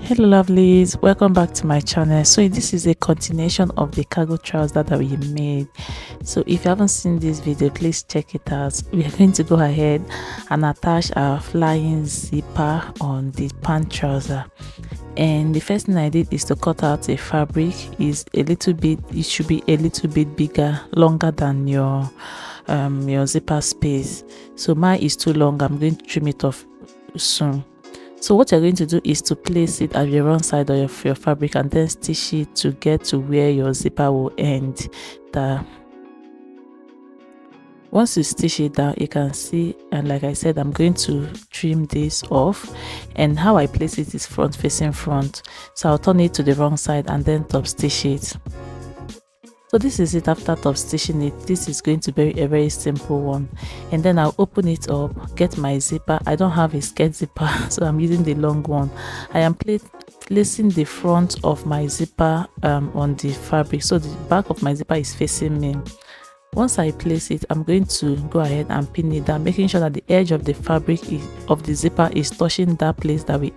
Hello lovelies, welcome back to my channel. So this is a continuation of the cargo trouser that we made. So if you haven't seen this video, please check it out. We are going to go ahead and attach our flying zipper on the pant trouser. And the first thing I did is to cut out a fabric. It should be a little bit bigger, longer than your zipper space. So mine is too long. I'm going to trim it off soon. So what you're going to do is to place it at the wrong side of your fabric and then stitch it to get to where your zipper will end. Once you stitch it down, you can see, and like I said, I'm going to trim this off, and how I place it is front facing front. So I'll turn it to the wrong side and then top stitch it. So this is it after top stitching it. This is going to be a very simple one. And then I'll open it up, get my zipper. I don't have a skirt zipper, so I'm using the long one. I am placing the front of my zipper on the fabric, so the back of my zipper is facing me. Once I place it, I'm going to go ahead and pin it down, making sure that the edge of the fabric of the zipper is touching that place that we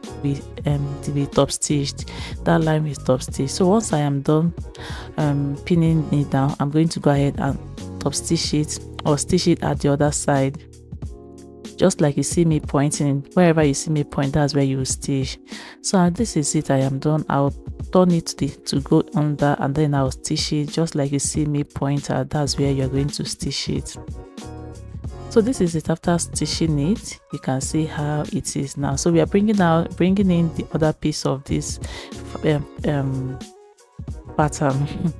top stitched. That line is top stitched. So once I am done pinning it down, I'm going to go ahead and top stitch it or stitch it at the other side. Just like you see me pointing, wherever you see me point, that's where you will stitch. So this is it. I am done. I'll turn it to go under, and then I'll stitch it just like you see me point at. That's where you're going to stitch it. So this is it after stitching it. You can see how it is now. So we are bringing in the other piece of this pattern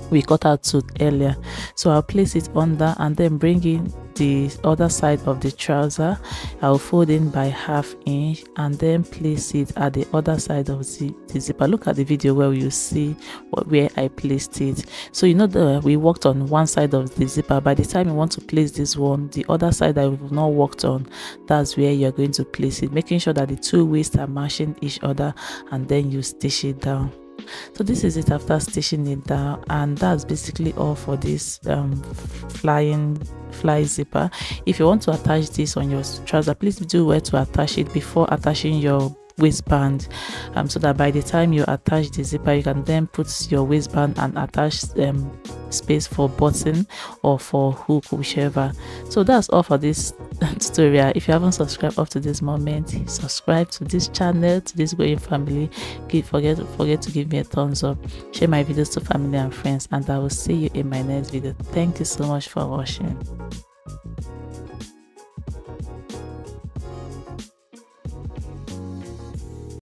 we cut out to earlier. So I'll place it under and then bring in the other side of the trouser. I'll fold in by ½ inch and then place it at the other side of the zipper. Look at the video where you see where I placed it. So you know that we worked on one side of the zipper. By the time you want to place this one, the other side that we've not worked on, that's where you're going to place it, making sure that the two waists are matching each other, and then you stitch it down. So this is it after stitching it down, and that's basically all for this fly zipper. If you want to attach this on your trouser, please do where to attach it before attaching your waistband, so that by the time you attach the zipper, you can then put your waistband and attach space for button or for hook, whichever. So that's all for this tutorial. If you haven't subscribed up to this moment, subscribe to this channel, to this growing family. Forget to give me a thumbs up, share my videos to family and friends, and I will see you in my next video. Thank you so much for watching.